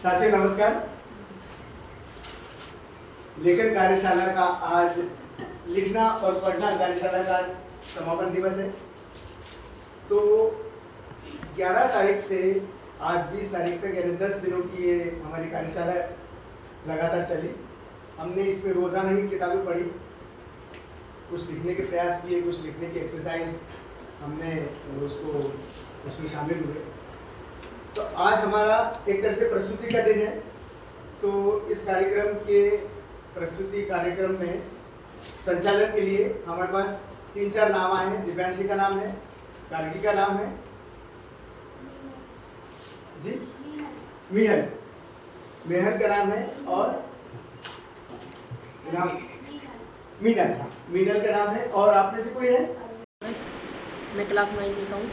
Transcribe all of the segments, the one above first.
साथियों नमस्कार। लेखन कार्यशाला का आज लिखना और पढ़ना कार्यशाला का आज समापन दिवस है। तो 11 तारीख से आज 20 तारीख तक यानी 10 दिनों की ये हमारी कार्यशाला लगातार चली। हमने इसमें रोज़ाना ही किताबें पढ़ी, कुछ लिखने के प्रयास किए, कुछ लिखने की एक्सरसाइज हमने उसमें शामिल हुए। तो आज हमारा एक तरह से प्रस्तुति का दिन है। तो इस कार्यक्रम के प्रस्तुति कार्यक्रम में संचालन के लिए हमारे पास 3-4 नाम आए हैं। दिव्यांशी का नाम है, गार्गी का नाम है, जी मेहर का नाम है, और नाम मीनल का नाम है। और आप में से कोई है? मैं क्लास 9 का हूँ।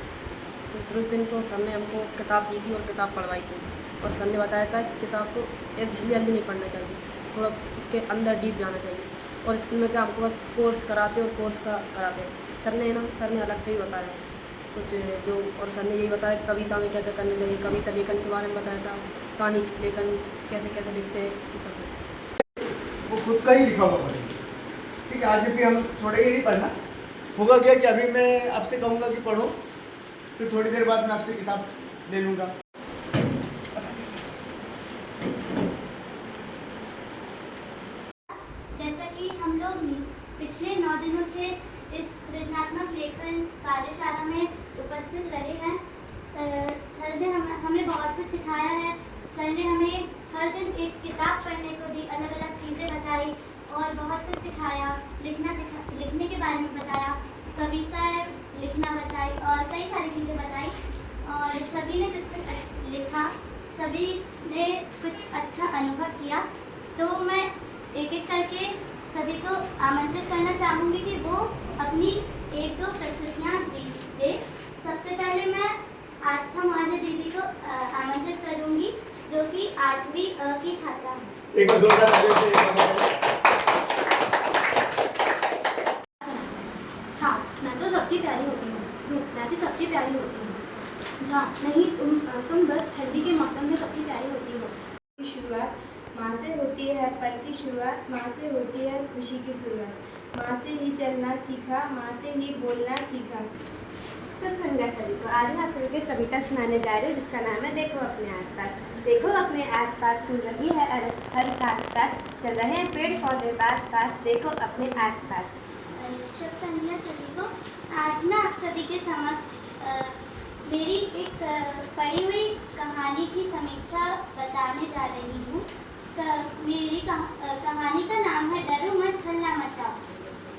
तो शुरू दिन तो सर ने हमको किताब दी थी और किताब पढ़वाई थी, और सर ने बताया था कि किताब को ऐसे जल्दी नहीं पढ़ना चाहिए, थोड़ा उसके अंदर डीप जाना चाहिए। और स्कूल में क्या हमको बस कोर्स कराते और कोर्स का कराते। सर ने अलग से ही बताया कुछ जो, और सर ने यही बताया कविता में क्या क्या करना चाहिए, कविता लेखन के बारे में बताया था, कहानी लेखन कैसे कैसे लिखते हैं, ये सब वो खुद का ही लिखा हुआ पढ़ेंगे। ठीक है, आज भी हम छोड़ेंगे नहीं पढ़ना। होगा क्या कि अभी मैं आपसे कहूँगा कि पढ़ो, फिर थोड़ी देर बाद मैं आपसे किताब ले लूँगा। जैसा कि हम लोग पिछले 9 दिनों से इस सृजनात्मक लेखन कार्यशाला में उपस्थित रहे हैं, सर ने हमें बहुत कुछ सिखाया है। सर ने हमें हर दिन एक किताब पढ़ने को दी, अलग अलग चीज़ें बताई और बहुत कुछ सिखाया। लिखने के बारे में बताया, कविताएं लिखना बताई और कई सारी चीज़ें बताई। और सभी ने कुछ लिखा, सभी ने कुछ अच्छा अनुभव किया। तो मैं एक एक करके सभी को आमंत्रित करना चाहूँगी कि वो अपनी 1-2 प्रस्तुतियाँ दे। सबसे पहले मैं आस्था मौर्य दीदी को आमंत्रित करूँगी, जो कि 8वीं अ की छात्रा है। एक जोरदार तालियों से। अच्छा, मैं तो सबकी प्यारी होती हूँ, मैं भी सबकी प्यारी होती हूँ। अच्छा नहीं, तुम बस ठंडी के मौसम में सबकी प्यारी होती हो। शुरुआत माँ से होती है, पल की शुरुआत माँ से होती है, खुशी की शुरुआत माँ से ही चलना सीखा, माँ से ही बोलना सीखा। तो धन्यवाद सभी को। आज मैं आप सभी को कविता सुनाने जा रही हूँ, जिसका नाम है देखो अपने आसपास। देखो अपने आसपास फूल लगी है हर साथ साथ, चल रहे हैं पेड़ पौधे पास पास, देखो अपने आसपास। शुभ संध्या सभी को। आज मैं आप सभी के समक्ष मेरी एक पढ़ी हुई कहानी की समीक्षा बताने जा रही हूँ। मेरी कहानी का नाम है डरो मत हल्ला मचाओ।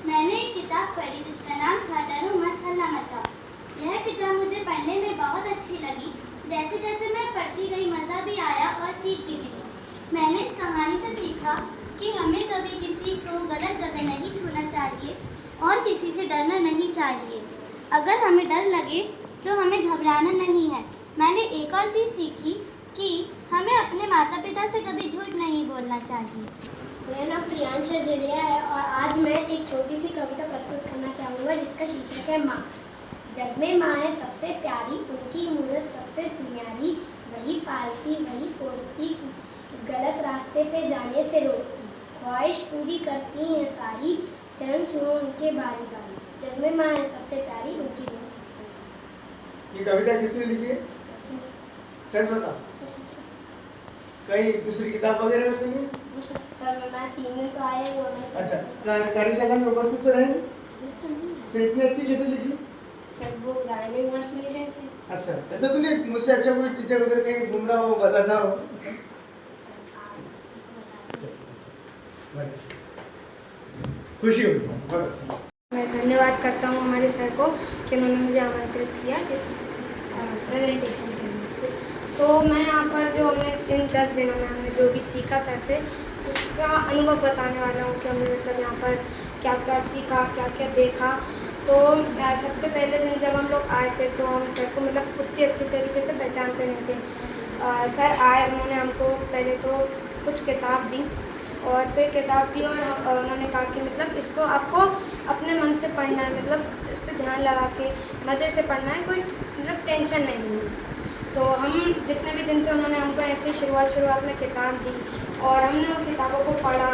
मैंने एक किताब पढ़ी जिसका नाम था डरो मत हल्ला मचाओ। यह किताब मुझे पढ़ने में बहुत अच्छी लगी। जैसे जैसे मैं पढ़ती गई मज़ा भी आया और सीख भी मिली। मैंने इस कहानी से सीखा कि हमें कभी किसी को गलत जगह नहीं छूना चाहिए और किसी से डरना नहीं चाहिए। अगर हमें डर लगे तो हमें घबराना नहीं है। मैंने एक और चीज़ सीखी कि हमें अपने माता पिता से कभी झूठ नहीं बोलना चाहिए। मेरा नाम प्रियांश जरिया है और आज मैं एक छोटी सी कविता प्रस्तुत करना चाहूँगा, जिसका शीर्षक है माँ। जग में माँ है सबसे प्यारी, उनकी मूरत सबसे न्यारी, वही पालती वही पोसती, गलत रास्ते पे जाने से रोकती, ख्वाहिश पूरी करती हैं सारी, चरण छुओ उनके बारी बारी। जग में माँ है सबसे प्यारी, उनकी मूरत सबसे न्यारी। ये कविता किसने लिखी है? सच बता। कहीं दूसरी किताब वगैरह में तो नहीं? सर मैं 3 दिन तो आए हुए हैं। अच्छा, कार्यशाला में उपस्थित तो रहे? फिर इतनी अच्छी कैसे लिखी? सर वो गाने मार्क्स मिल रहे थे। अच्छा, ऐसा तो नहीं मुझसे अच्छा कोई टीचर उधर कहीं घूम रहा हो, बताता हो? खुशी हुई, बहुत अच्छा। मैं धन्यवाद करता हूँ हमारे सर को कि उन्होंने मुझे आमंत्रित किया इस प्रेजेंटेशन के लिए। तो मैं यहाँ पर जो हमने इन 10 दिनों में हमने जो भी सीखा सर से, उसका अनुभव बताने वाला हूँ कि हमने मतलब यहाँ पर क्या क्या सीखा, क्या क्या देखा। तो सबसे पहले दिन जब हम लोग आए थे तो हम सर को मतलब उतनी अच्छी तरीके से पहचानते नहीं थे। सर आए, उन्होंने हमको पहले तो कुछ किताब दी और फिर किताब दी और उन्होंने कहा कि मतलब इसको आपको अपने मन से पढ़ना है, मतलब इस पर ध्यान लगा के मज़े से पढ़ना है, कोई मतलब टेंशन नहीं है। तो हम जितने भी दिन थे उन्होंने हमको ऐसे शुरुआत में किताब दी और हमने उन किताबों को पढ़ा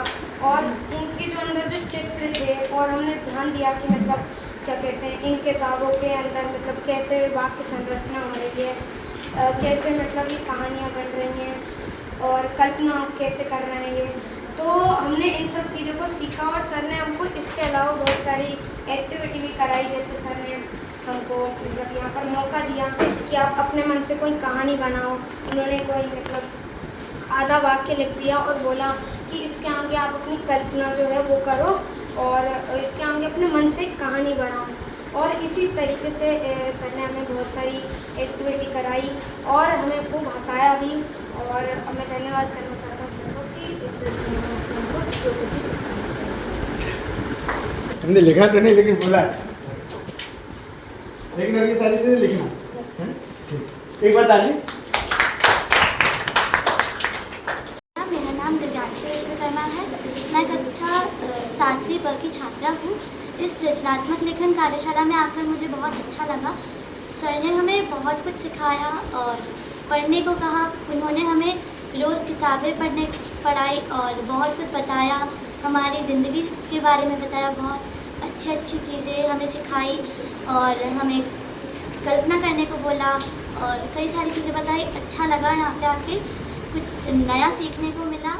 और उनके जो अंदर जो चित्र थे और हमने ध्यान दिया कि मतलब क्या कहते हैं इन किताबों के अंदर मतलब कैसे वाक्य संरचना हो रही है, कैसे मतलब ये कहानियाँ बन रही हैं और कल्पना कैसे कर रहे हैं ये। तो हमने इन सब चीज़ों को सीखा और सर ने हमको इसके अलावा बहुत सारी एक्टिविटी भी कराई। जैसे सर ने हमको मतलब यहाँ पर मौका दिया कि आप अपने मन से कोई कहानी बनाओ। उन्होंने कोई मतलब आधा वाक्य लिख दिया और बोला कि इसके आगे आप अपनी कल्पना जो है वो करो और इसके आगे अपने मन से एक कहानी बनाओ। और इसी तरीके से सर ने हमें बहुत सारी एक्टिविटी कराई और हमें खूब हंसाया भी। और मैं धन्यवाद करना चाहता हूँ सर को कि 10 दिन में हमको जो कुछ भी सिखाया उसका। हमने लिखा तो नहीं लेकिन बोला, लेकिन अब ये सारी चीज़ें लिखना है। ठीक, एक बार ताली। मेरा नाम दिव्यांशी विश्वकर्मा है। मैं कक्षा 7वीं ब की छात्रा हूँ। इस रचनात्मक लेखन कार्यशाला में आकर मुझे बहुत अच्छा लगा। सर ने हमें बहुत कुछ सिखाया और पढ़ने को कहा। उन्होंने हमें रोज़ किताबें पढ़ाई और बहुत कुछ बताया, हमारी ज़िंदगी के बारे में बताया, बहुत अच्छी चीज़ें हमें सिखाई और हमें कल्पना करने को बोला और कई सारी चीज़ें बताई। अच्छा लगा यहाँ पे आके, कुछ नया सीखने को मिला।